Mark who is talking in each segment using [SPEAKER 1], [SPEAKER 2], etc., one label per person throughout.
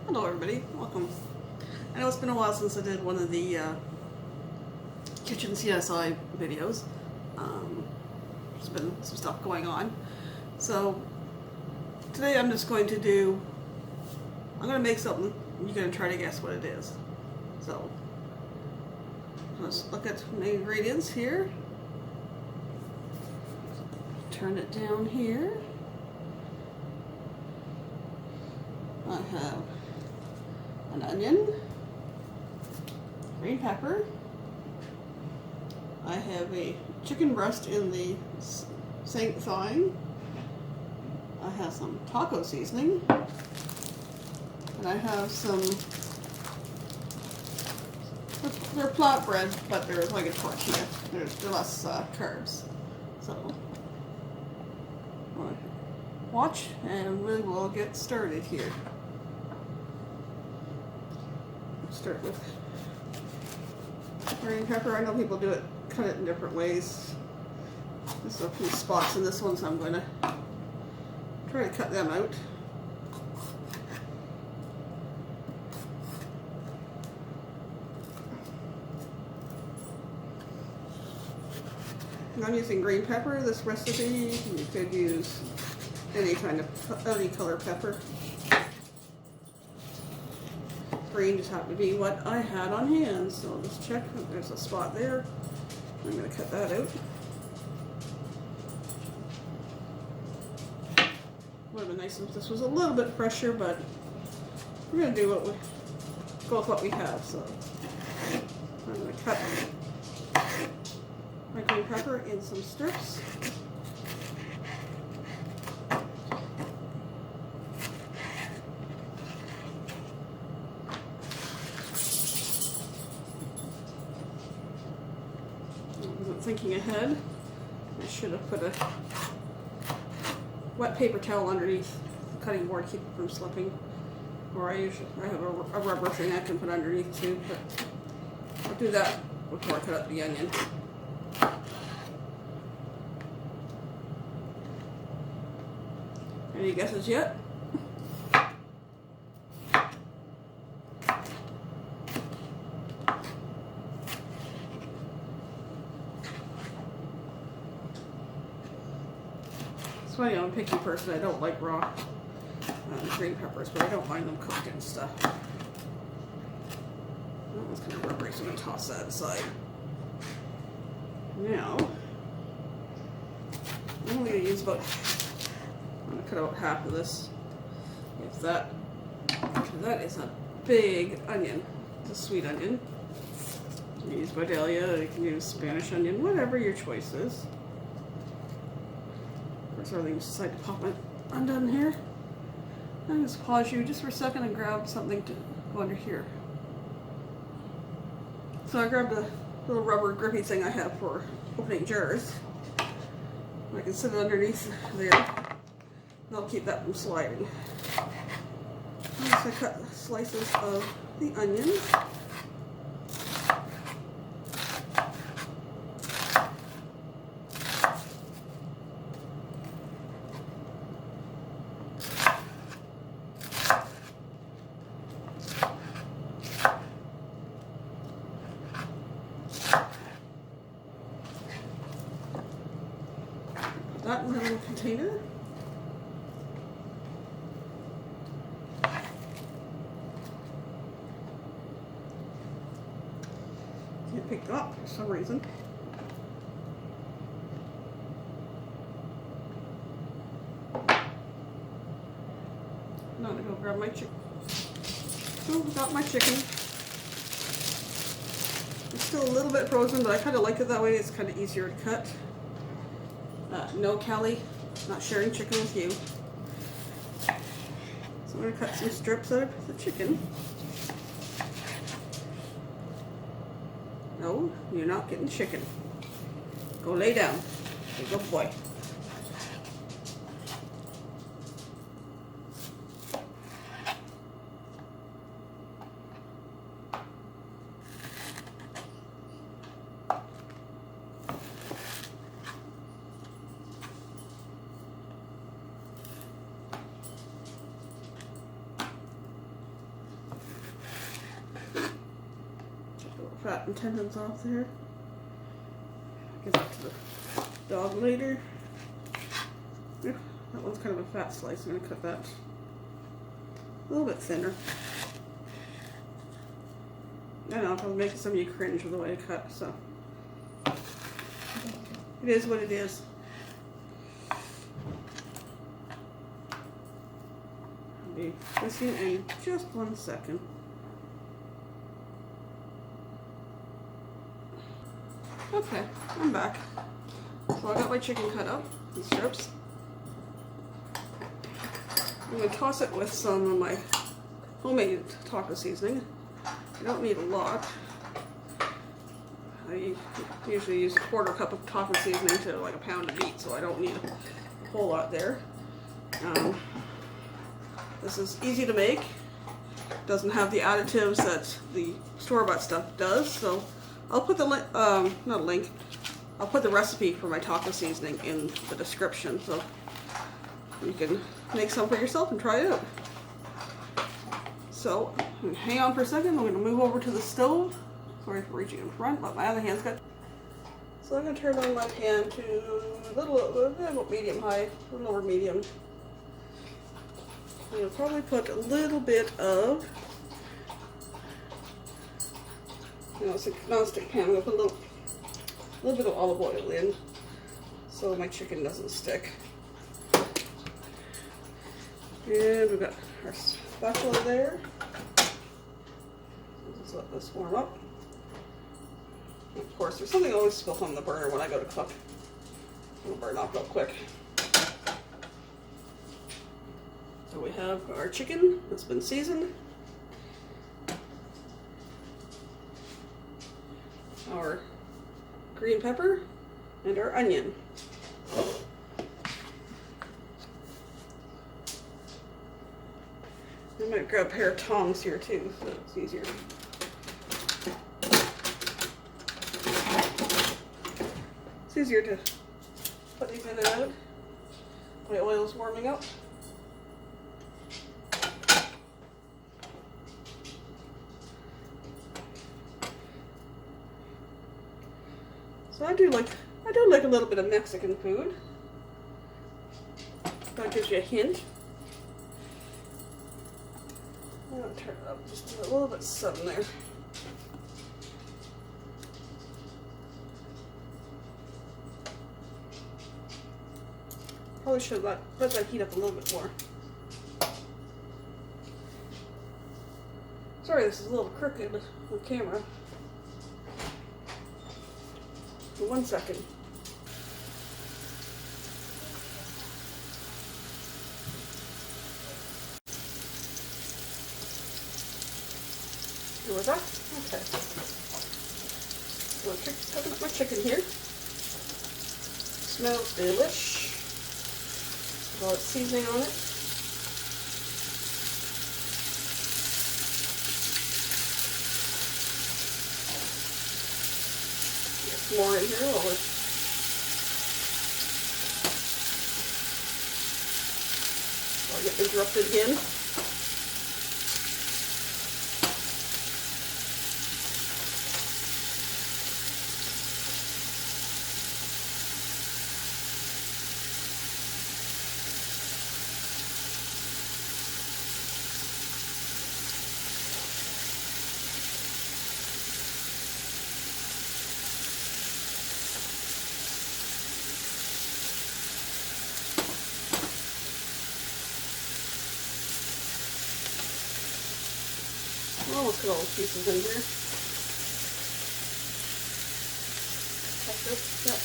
[SPEAKER 1] Hello everybody, welcome. I know it's been a while since I did one of the kitchen CSI videos. There's been some stuff going on. So today I'm just going to make something. You're going to try to guess what it is. So let's look at the ingredients here. Turn it down here. I have an onion, green pepper. I have a chicken breast in the sink thawing. I have some taco seasoning. And I have some, they're flatbread, but they're like a tortilla. They're less carbs. So, watch and we will get started here. Start with green pepper. I know people cut it in different ways. There's a few spots in this one, so I'm going to try to cut them out. I'm using green pepper. This recipe, you could use any color pepper. Green just happened to be what I had on hand, so I'll just check. There's a spot there. I'm going to cut that out. Would have been nice if this was a little bit fresher, but we're going to go with what we have. So I'm going to cut my green pepper in some strips. Thinking ahead, I should have put a wet paper towel underneath the cutting board to keep it from slipping. Or I have a rubber thing I can put underneath too, but I'll do that before I cut up the onion. Any guesses yet? It's funny, I'm a picky person. I don't like raw green peppers, but I don't mind them cooked and stuff. That one's kind of rubbery, so I'm going to toss that aside. Now, I'm only going to use I'm going to cut out half of this. If that, because that is a big onion. It's a sweet onion. You can use Vidalia, you can use Spanish onion, whatever your choice is. So I just decide to pop it undone here. I'm just pause you just for a second and grab something to go under here. So I grabbed a little rubber grippy thing I have for opening jars. I can sit it underneath there. And I'll keep that from sliding. I'm just going to cut slices of the onion. That in a little container. Can't pick it up for some reason. Now I'm gonna go grab my chicken. So got my chicken. It's still a little bit frozen, but I kind of like it that way. It's kind of easier to cut. No, Kelly, not sharing chicken with you. So I'm going to cut some strips out of the chicken. No, you're not getting chicken. Go lay down. Good boy. fat and tendons off there. Get that to the dog later. Yeah, that one's kind of a fat slice. I'm going to cut that a little bit thinner. I know, I'm probably making some of you cringe with the way I cut, so it is what it is. I'll be with you in just 1 second. Okay, I'm back. So I got my chicken cut up in strips. I'm going to toss it with some of my homemade taco seasoning. I don't need a lot. I usually use a 1/4 cup of taco seasoning to like a pound of meat, so I don't need a whole lot there. This is easy to make. Doesn't have the additives that the store-bought stuff does, so I'll put the not a link. I'll put the recipe for my taco seasoning in the description, so you can make some for yourself and try it out. So, hang on for a second. I'm going to move over to the stove. Sorry for reaching in front, but my other hand's got. So I'm going to turn on my pan to a little medium high, a little over medium. I'm going to probably put a little bit of, it's a non-stick pan. I'm going to put a little bit of olive oil in so my chicken doesn't stick. And we've got our spatula there. Let's let this warm up. And of course, there's something always spilt on the burner when I go to cook. It'll burn off real quick. So we have our chicken that's been seasoned. Our green pepper and our onion. I might grab a pair of tongs here too, so it's easier. It's easier to put these in and out. My oil's warming up. So I do like a little bit of Mexican food. That gives you a hint. I'm going to turn it up just a little bit some there. Probably should let that heat up a little bit more. Sorry, this is a little crooked with the camera. For 1 second. Here was that? Okay. So I'm cooking up my chicken here. Smells delish. Got its seasoning on it. Get some more in here. I'll get interrupted again. Almost put all the pieces in here. Like this. Yep.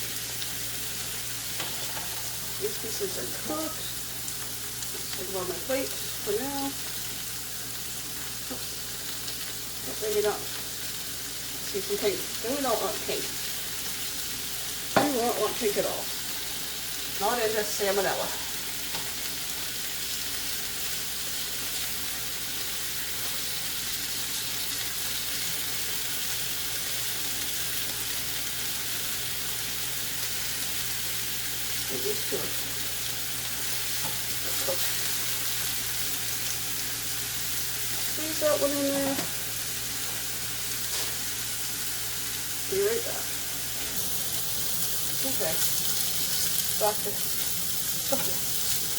[SPEAKER 1] These pieces are cooked. Let's take them on my plate for now. Oops. But maybe not. See some pink. Then we don't want pink. We won't want pink at all. Not in this salmonella. These two. Squeeze that one in there. Be right back. Okay. Back to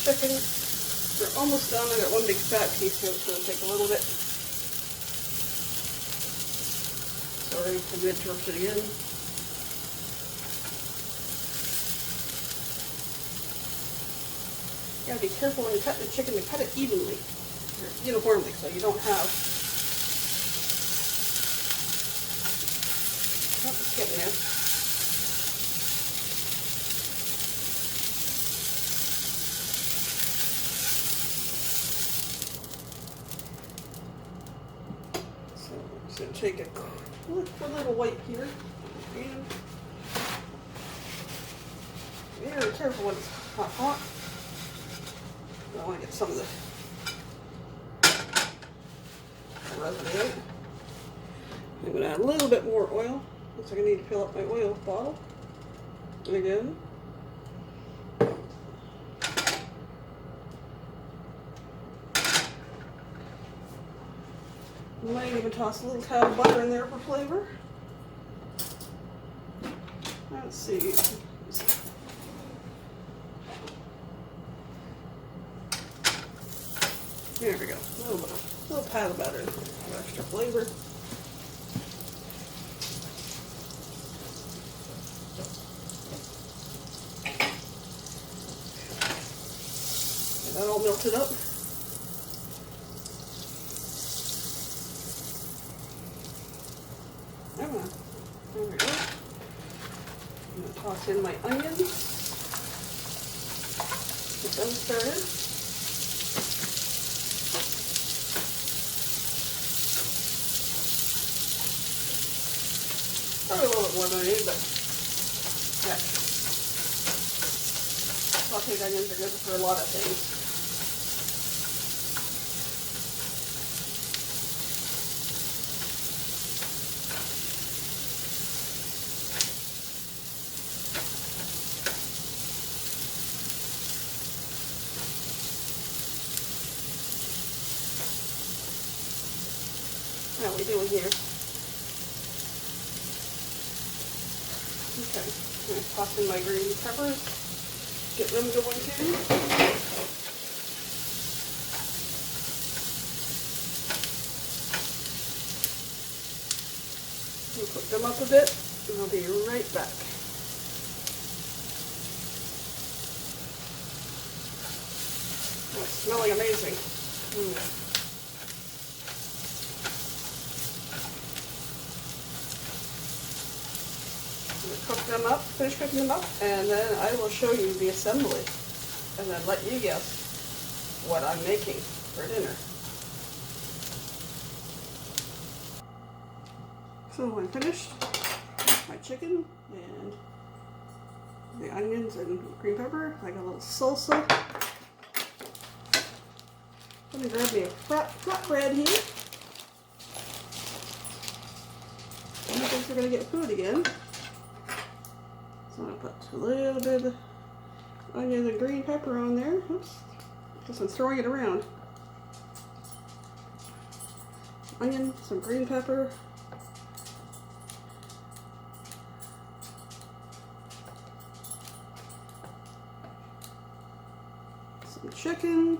[SPEAKER 1] chicken. We're almost done. I got one big fat piece here that's going to take a little bit. Sorry, I'm interrupted again. You gotta be careful when you cut the chicken to cut it evenly, or uniformly, so you don't have. Oh, it's getting there. So I'm just gonna take a little white here, and be very careful when it's hot. I want to get some of the residue out. I'm going to add a little bit more oil. Looks like I need to fill up my oil bottle. And again. I might even toss a little tad of butter in there for flavor. Let's see. There we go. A little pat of butter for extra flavor. Get that all melted up. There we go. I'm going to toss in my onions. Get them started. Probably a little bit more than I need, but yeah. Sauteed onions are good for a lot of things. How are we doing here? Okay, I'm going to toss in my green peppers, get them going too. We'll cook them up a bit, and I'll be right back. Oh, it's smelling amazing. Cook them up, finish cooking them up, and then I will show you the assembly, and then let you guess what I'm making for dinner. So I'm finished with my chicken and the onions and green pepper. I got a little salsa. Let me grab me a flatbread here. I think we're going to get food again. So I'm going to put a little bit of onion and green pepper on there. Oops. Just I'm throwing it around. Onion, some green pepper. Some chicken.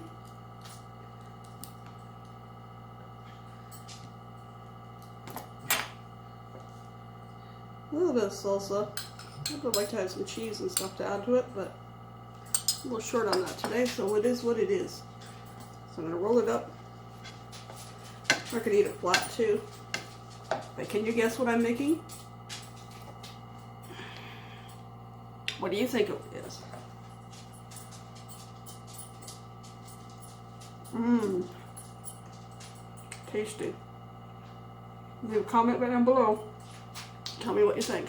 [SPEAKER 1] A little bit of salsa. I would like to have some cheese and stuff to add to it, but I'm a little short on that today, so it is what it is. So I'm going to roll it up. I could eat it flat too. But can you guess what I'm making? What do you think it is? Mmm. Tasty. Leave a comment down below. Tell me what you think.